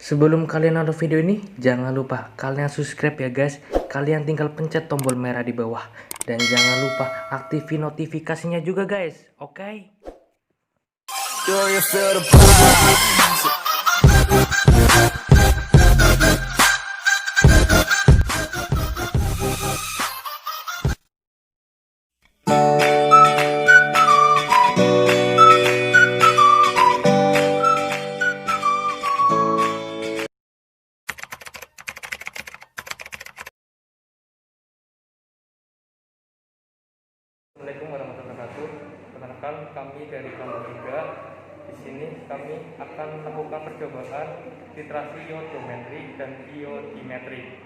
Sebelum kalian nonton video ini, jangan lupa kalian subscribe ya guys. Kalian tinggal pencet tombol merah di bawah. Dan jangan lupa aktifin notifikasinya juga guys. Oke? Assalamualaikum warahmatullahi wabarakatuh. Perkenalkan, kami dari kelompok 3. Di sini kami akan melakukan percobaan literasi iodometri dan iodimetri.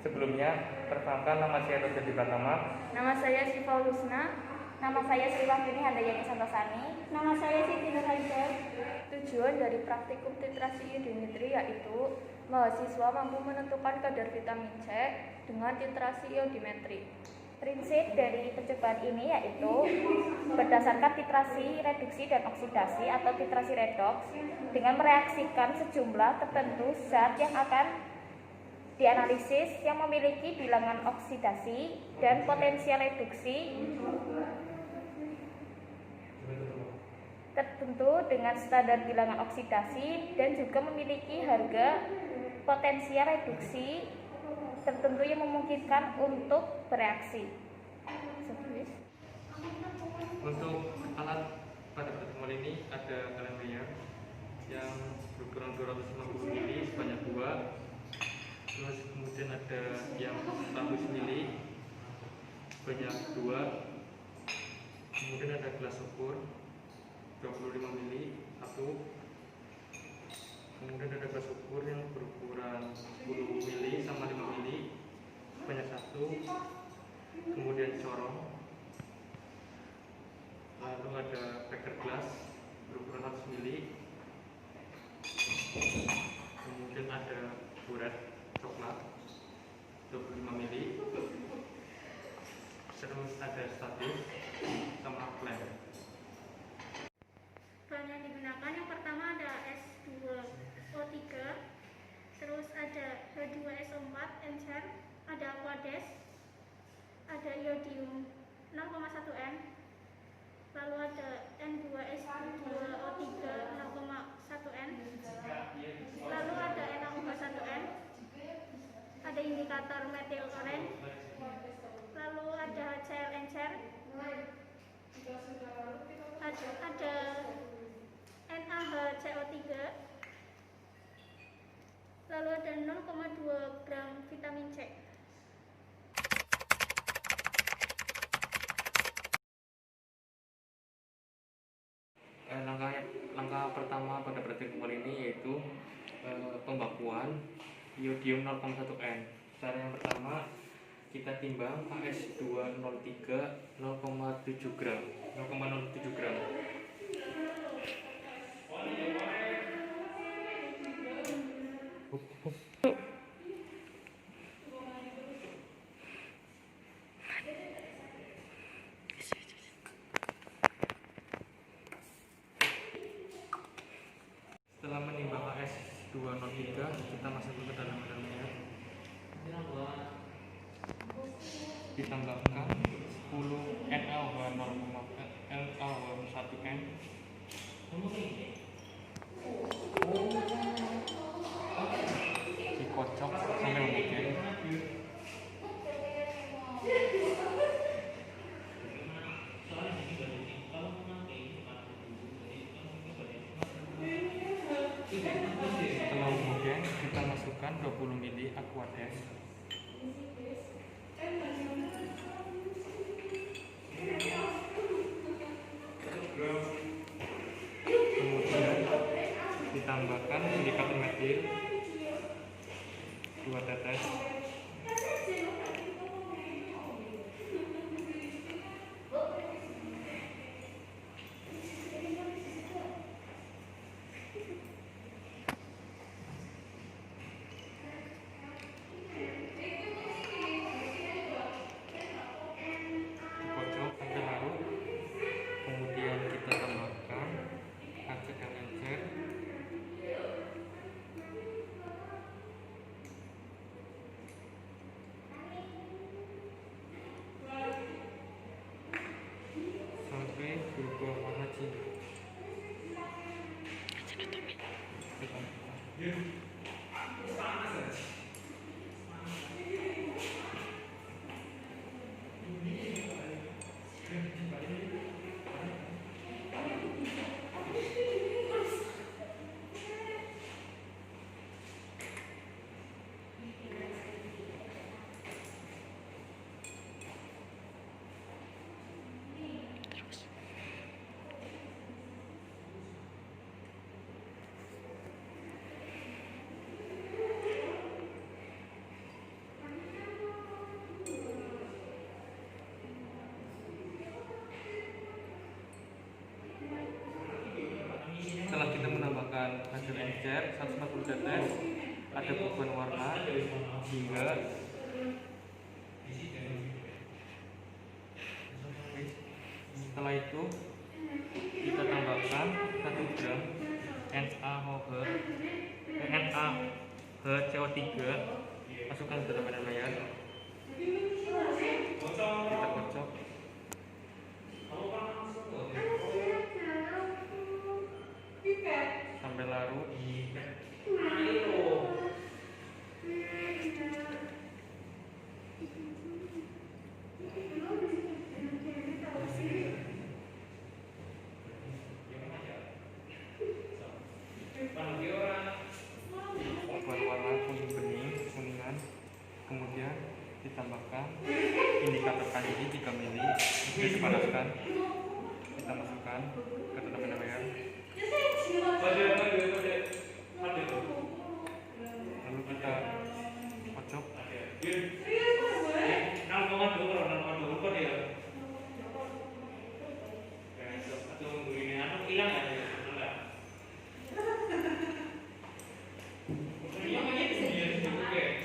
Sebelumnya, perkenalkan, nama saya Dr. Pratama. Nama saya Syifa Lusna. Nama saya Sri Wahyuni Handayani Santosani. Nama saya Siti Nurhaliza. Tujuan dari praktikum titrasi iodimetri yaitu mahasiswa mampu menentukan kadar vitamin C dengan titrasi iodimetri. Prinsip dari percobaan ini yaitu berdasarkan titrasi reduksi dan oksidasi atau titrasi redoks dengan mereaksikan sejumlah tertentu zat yang akan dianalisis yang memiliki bilangan oksidasi dan potensial reduksi tertentu dengan standar bilangan oksidasi dan juga memiliki harga potensial reduksi tertentu yang memungkinkan untuk bereaksi. Untuk alat pada pertemuan ini ada kalender yang berukuran 250 mili sebanyak 2. Terus kemudian ada yang 100 mili sebanyak 2. Kemudian ada gelas ukur 25 mili 1. Kemudian ada gelas ukur yang berukuran 10 mili sama 5 mili sebanyak 1. Kemudian corong. Lalu ada beker gelas berukuran 100 mili. Kemudian ada buret coklat 25 mili. Terus ada statif sama lem. Bahan yang digunakan yang pertama ada S2O3, terus ada H2SO4 encer, ada aquades, ada iodium 0,1 N, lalu ada N2S2O3 0,1 N, lalu ada NaOH1N, ada indikator metil orange, lalu ada HCl encer, ada NaHCO3, lalu ada 0,2 gram vitamin C. Langkah pertama pada praktik kali ini yaitu pembakuan iodium 0,1 N. Cara yang pertama, kita timbang AS203 0,7 gram. Setelah menimbang AS203, kita masukkan ke dalam wadah. Ditambahkan 10 NaOH1N. Dikocok sampai membuih. Setelah kemudian kita masukkan 20 mili aquades. Kemudian ditambahkan indikator metil 2 tetes. Dikocok sampai larut. Kemudian kita tambahkan HCl encer. Setelah kita menambahkan hasil encer 140 tetes, ada perubahan warna hingga setelah itu kita tambahkan 1 gram NaHCO3, masukkan ke dalam layar, kita kocok. Sampai larut. Warna kuning bening, kuningan. Kemudian ditambahkan indikator kali 3 mili, dipanaskan, kita masukkan ke dalam layar. Lalu kita kocok.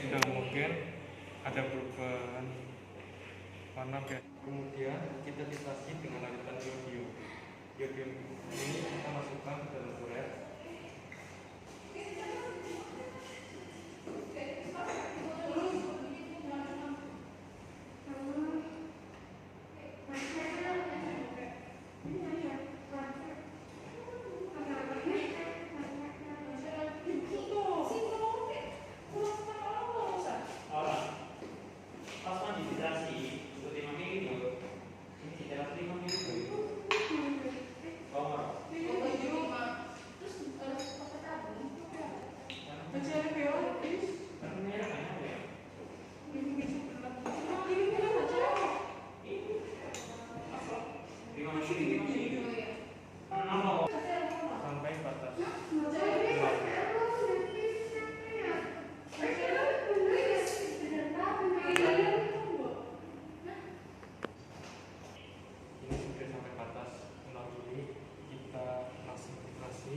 Sudah mungkin ada perubahan warna. Kemudian kita titrasi dengan larutan iodium. Iodium ini kita masukkan ke dalam kuret. Sampai batas. Ini sudah sampai batas 6 mili, kita langsung titrasi.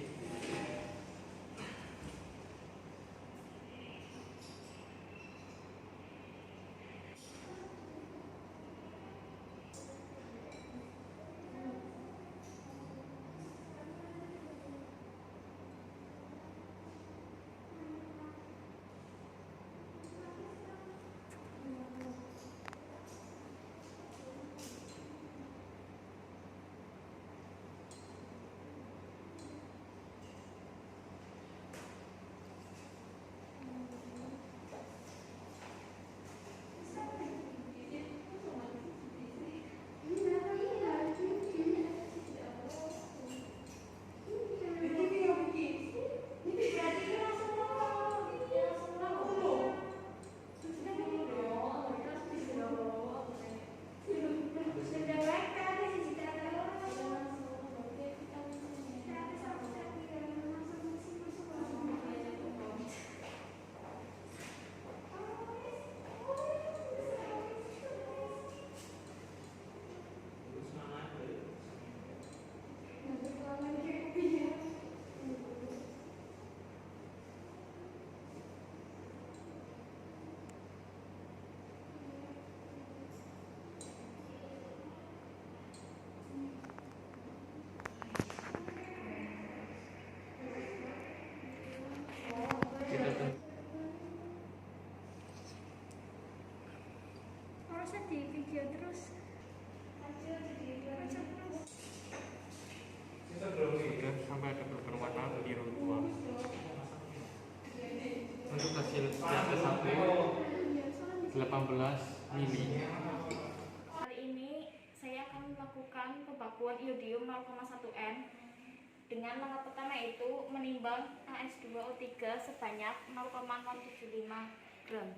Untuk hasil yang ke-1 18 mili. Kali ini saya akan melakukan pembakuan iodium 0,1 N dengan langkah pertama yaitu menimbang AS2O3 sebanyak 0,075 gram.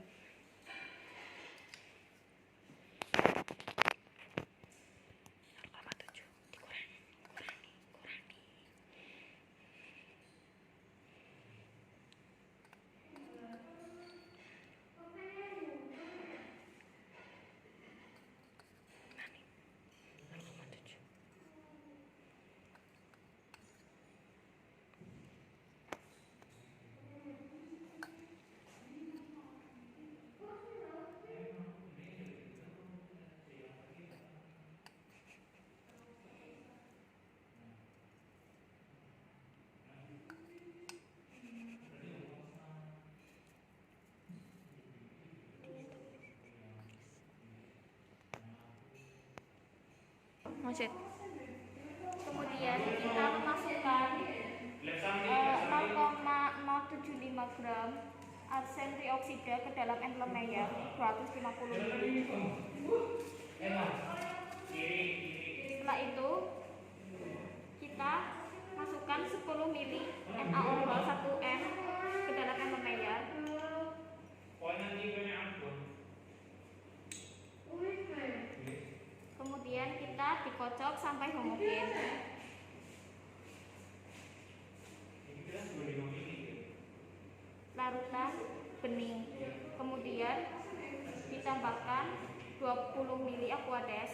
Kemudian kita memasukkan 0,075 gram arsen trioksida ke dalam enzim meyer 250 ml. Setelah itu kita masukkan 10 ml NaOH 1N ke dalam enzim meyer. Kemudian kita dikocok sampai homogen. Larutan bening. Kemudian ditambahkan 20 ml aquades.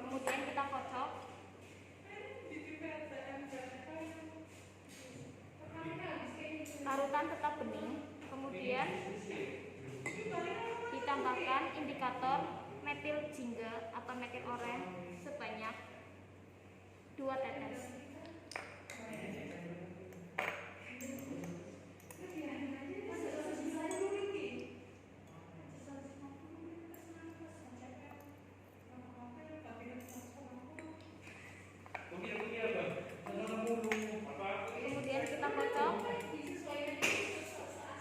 Kemudian kita kocok. Larutan tetap bening. Kemudian ditambahkan indikator metil jingga atau metil oren sebanyak 2 tetes. Kemudian kita kocok.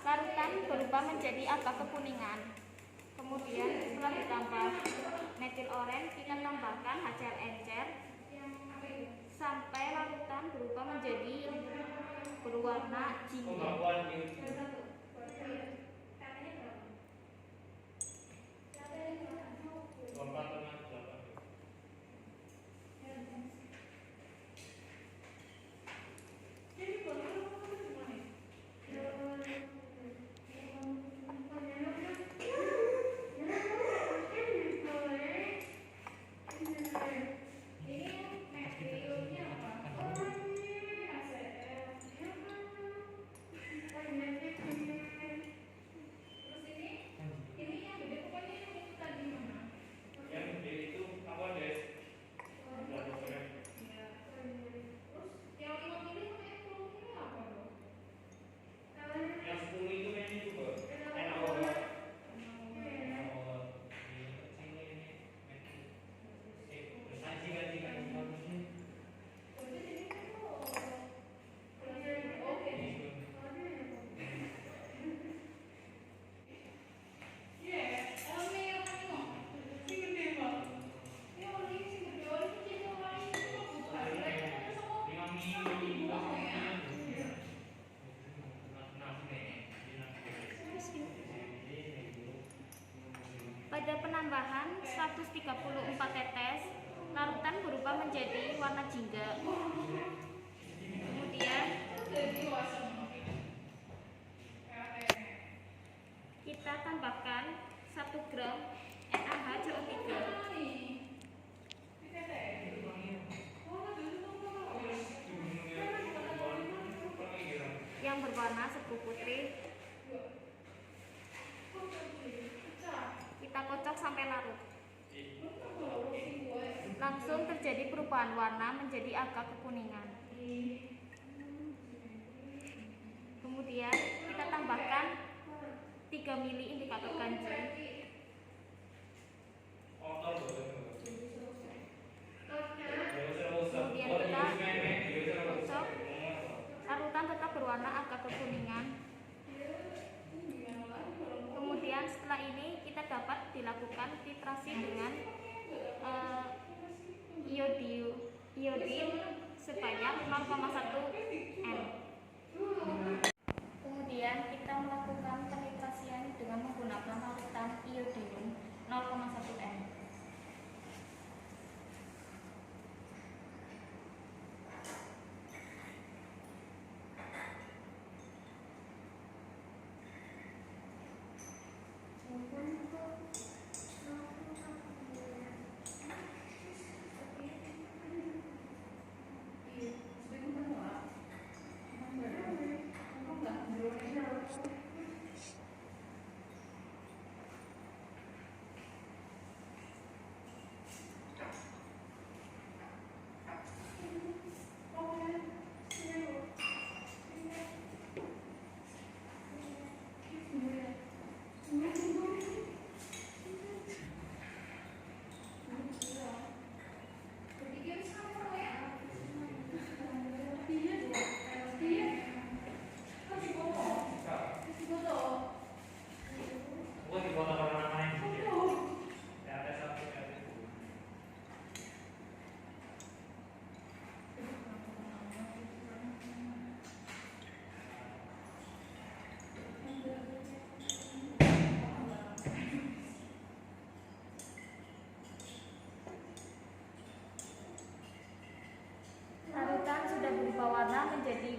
Larutan berubah menjadi agak kekuningan. Kemudian setelah ditambah metil oren, kita tambahkan HCl encer sampai larutan berubah menjadi berwarna jingga. Pada penambahan 134 tetes, larutan berubah menjadi warna jingga. Kemudian kita tambahkan 1 gram NaHCO3 yang berwarna serbuk putih. Kita kocok sampai larut. Langsung terjadi perubahan warna menjadi agak kekuningan. Kemudian kita tambahkan 3 mili indikator ganjil.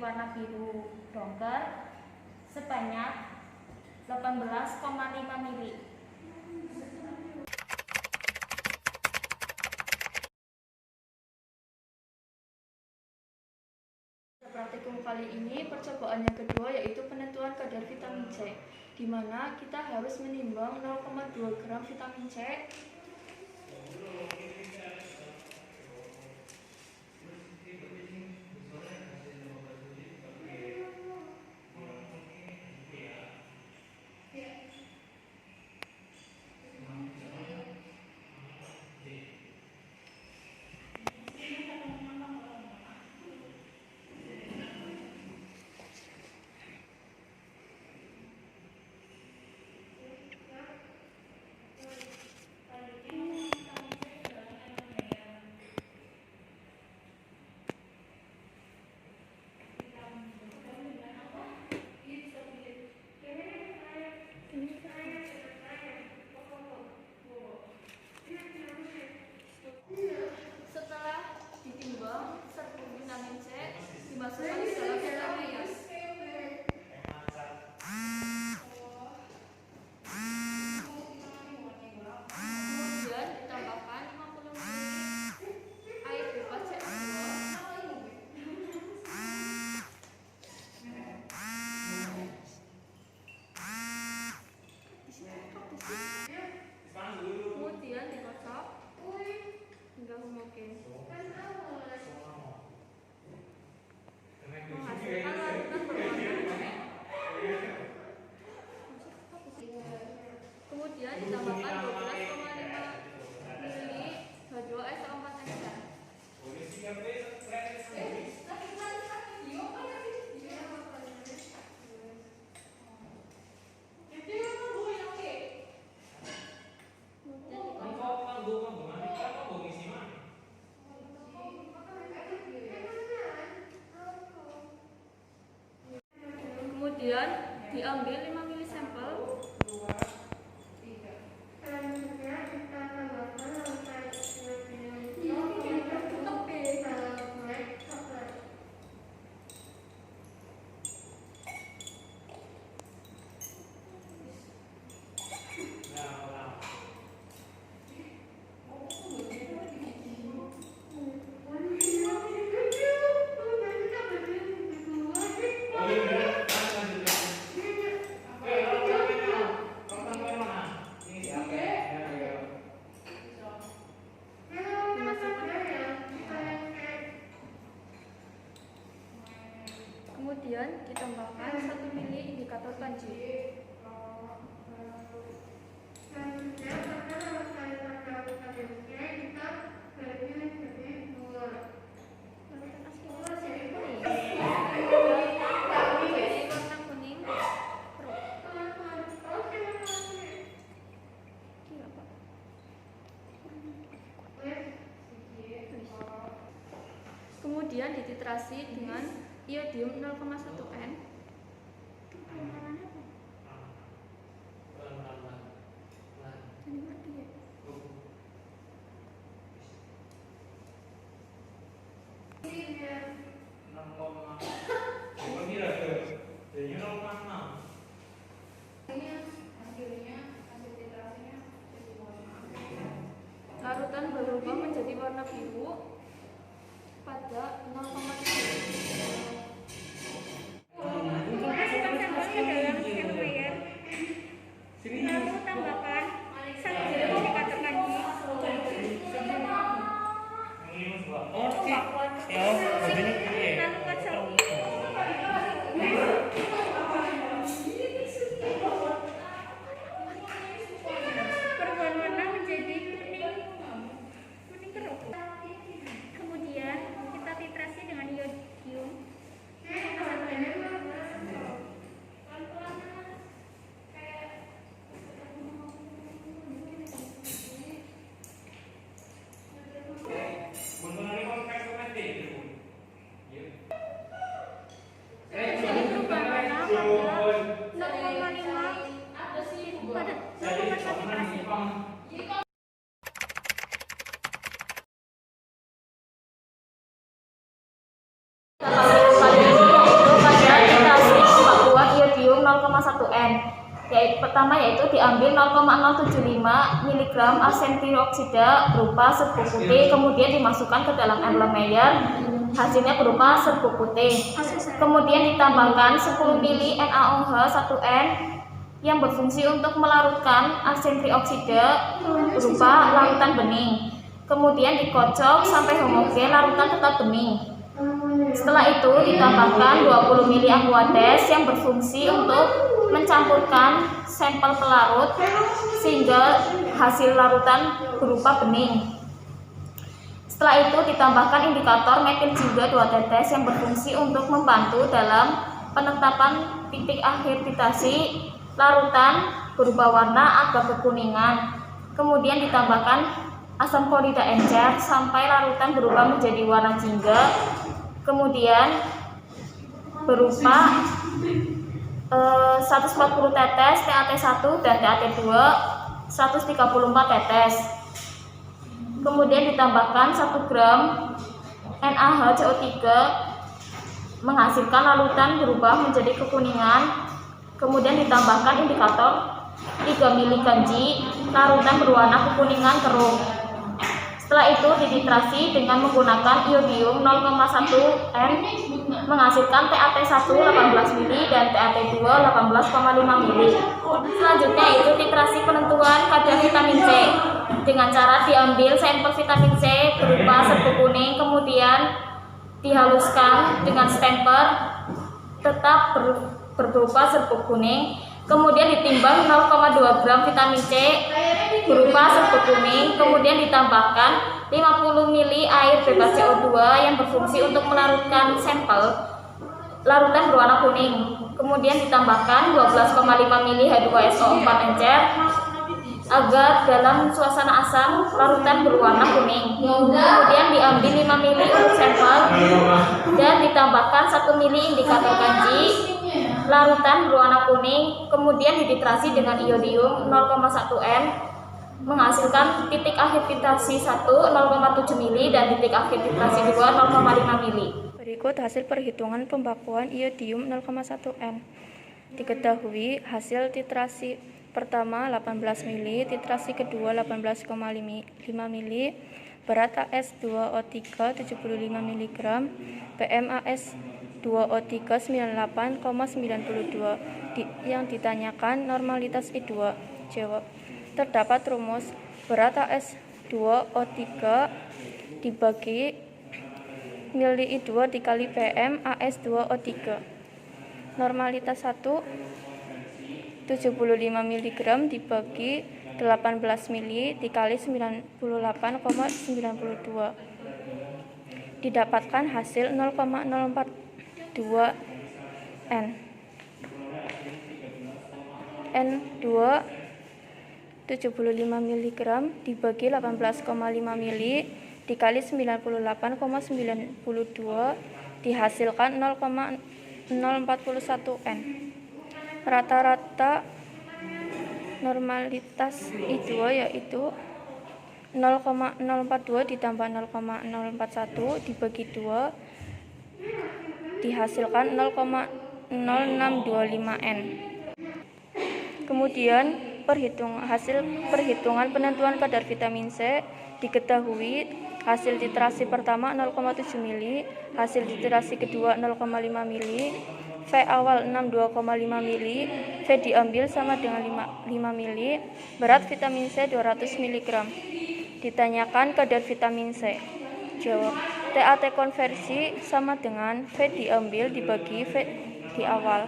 warna biru dongker sebanyak 18,5 mili. Praktikum kali ini percobaan yang kedua yaitu penentuan kadar vitamin C, di mana kita harus menimbang 0,2 gram vitamin C dimasukkan ke dalam vitamin S. Kemudian ditambahkan 50 ml air bebas CH2. Kemudian dikocok hingga homogen. Menghasilkan larutan berwarna merah. Kemudian ditambahkan 12,5 mili H2SO4 ester. Kemudian diambil 5 mili sampel. Kemudian ditambahkan 1 mili indikator kanji. Warna kuning. Kemudian dititrasi dengan iodium 0,1 N. Larutan berubah menjadi warna biru pada 0,3. Masukkan sampelnya dalam kelumayar. Lalu tambahkan 1 mili indikator kanji. Lalu kocok. Berwarna menjadi kuning keruk. Kemudian kita titrasi dengan iodium Yaitu pertama diambil 0,075 mg arsen trioksida berupa serbuk putih, kemudian dimasukkan ke dalam Erlenmeyer, hasilnya berupa serbuk putih. Kemudian ditambahkan 10 ml NaOH1N yang berfungsi untuk melarutkan arsen trioksida berupa larutan bening. Kemudian dikocok sampai homogen, larutan tetap bening. Setelah itu ditambahkan 20 ml aquades yang berfungsi untuk mencampurkan sampel pelarut sehingga hasil larutan berupa bening. Setelah itu ditambahkan indikator metil juga 2 tetes yang berfungsi untuk membantu dalam penetapan titik akhir titrasi larutan berupa warna agak kekuningan. Kemudian ditambahkan asam klorida encer sampai larutan berubah menjadi warna jingga. Kemudian berupa 140 tetes TAT1 dan TAT2 134 tetes. Kemudian ditambahkan 1 gram NaHCO3 menghasilkan larutan berubah menjadi kekuningan. Kemudian ditambahkan indikator 3 mg kanji, larutan berwarna kekuningan keruh. Setelah itu dititrasi dengan menggunakan iodium 0,1 N menghasilkan TAT1 18 ml dan TAT2 18,5 ml. Selanjutnya titrasi penentuan kadar vitamin C dengan cara diambil sampel vitamin C berupa serbuk kuning, kemudian dihaluskan dengan stemper tetap berupa serbuk kuning, kemudian ditimbang 0,2 gram vitamin C berupa serbuk kuning, kemudian ditambahkan 50 ml air bebas CO2 yang berfungsi untuk melarutkan sampel larutan berwarna kuning, kemudian ditambahkan 12,5 ml H2SO4 encer agar dalam suasana asam larutan berwarna kuning. Kemudian diambil 5 ml untuk sampel dan ditambahkan 1 ml indikator kanji, larutan berwarna kuning, kemudian dititrasi dengan iodium 0,1 N menghasilkan titik akhir titrasi 1 0,7 ml dan titik akhir titrasi 2 0,5 ml. Berikut hasil perhitungan pembakuan iodium 0,1 N. Diketahui hasil titrasi pertama 18 ml, titrasi kedua 18,5 ml, berat AS2O3 75 mg, PMAS2O3 98,92. Yang ditanyakan normalitas I2. Jawab. Terdapat rumus berat AS2O3 dibagi nilai I2 dikali PM AS2O3. Normalitas 1 75 mg dibagi 18 ml dikali 98,92 didapatkan hasil 0,042 N. N2 75 mg dibagi 18,5 ml dikali 98,92 dihasilkan 0,041 N. Rata-rata normalitas I2 yaitu 0,042 ditambah 0,041 dibagi 2 dihasilkan 0,0625 N. Kemudian hasil perhitungan penentuan kadar vitamin C diketahui hasil titrasi pertama 0,7 ml, hasil titrasi kedua 0,5 ml, V awal 62,5 ml, V diambil sama dengan 5 ml, berat vitamin C 200 mg. Ditanyakan kadar vitamin C. Jawab. TAT konversi sama dengan V diambil dibagi V di awal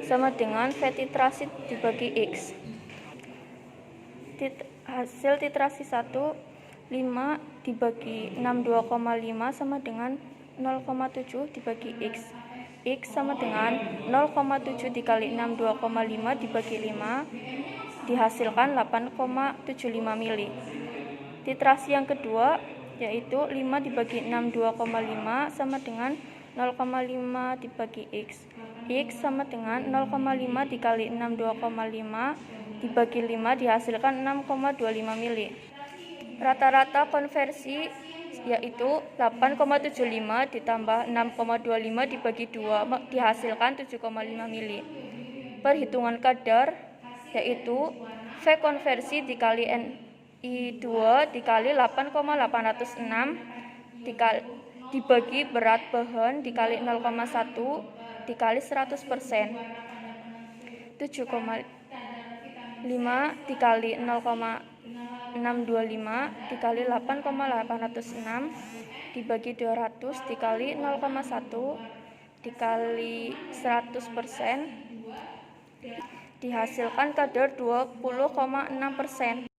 sama dengan V titrasi dibagi X. Hasil titrasi 1 5 dibagi 62,5 sama dengan 0,7 dibagi X. X sama dengan 0,7 dikali 62,5 dibagi 5 dihasilkan 8,75 ml. Titrasi yang kedua yaitu 5 dibagi 62,5 sama dengan 0,5 dibagi X. X sama dengan 0,5 dikali 62,5 dibagi 5 dihasilkan 6,25 ml. Rata-rata konversi yaitu 8,75 ditambah 6,25 dibagi 2 dihasilkan 7,5 ml. Perhitungan kadar yaitu V konversi dikali NI2 dikali 8,806 dibagi berat bahan dikali 0,1 dikali 100%. 7,5 dikali 0,625 dikali 8,806 dibagi 200 dikali 0,1 dikali 100% dihasilkan kadar 20,6%.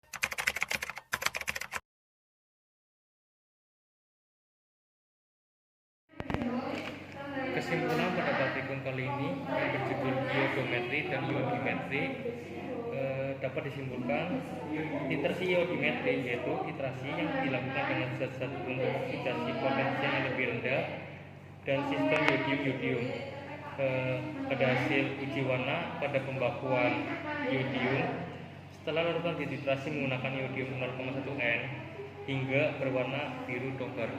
Kesimpulan pada praktikum kali ini yang berjudul iodometri dan iodimetri dapat disimpulkan titrasi iodimetri yaitu titrasi yang dilakukan dengan zat-zat untuk oksidasi potensial yang lebih rendah dan sistem yodium-yodium. Pada hasil uji warna pada pembakuan yodium setelah larutan dititrasi menggunakan yodium 0,1 N hingga berwarna biru doker.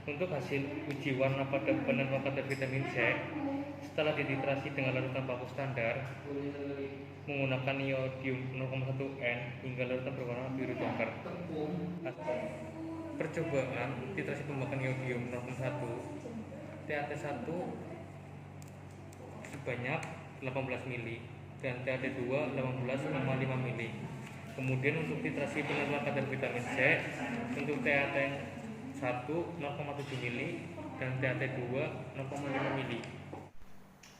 Untuk hasil uji warna pada penentuan kadar vitamin C setelah dititrasi dengan larutan baku standar menggunakan iodium 0,1 N hingga larutan berwarna biru doker. Percobaan titrasi pembakuan iodium 0,1 TAT1 sebanyak 18 mili dan TAT2 18,5 mili. Kemudian untuk titrasi penentuan kadar vitamin C untuk TAT1 0,7 mili dan TAT2 0,5 mili.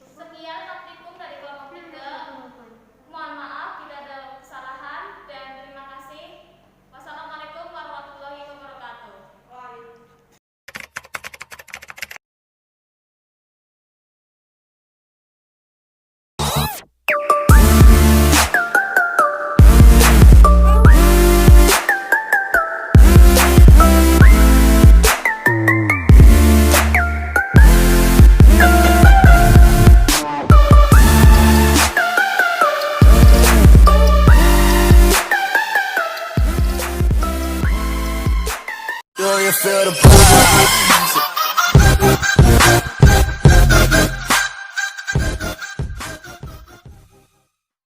Sekian praktikum dari kelompok 3. Mohon maaf bila ada kesalahan dan terima kasih. Wassalamualaikum warahmatullahi wabarakatuh. Do you feel the vibes?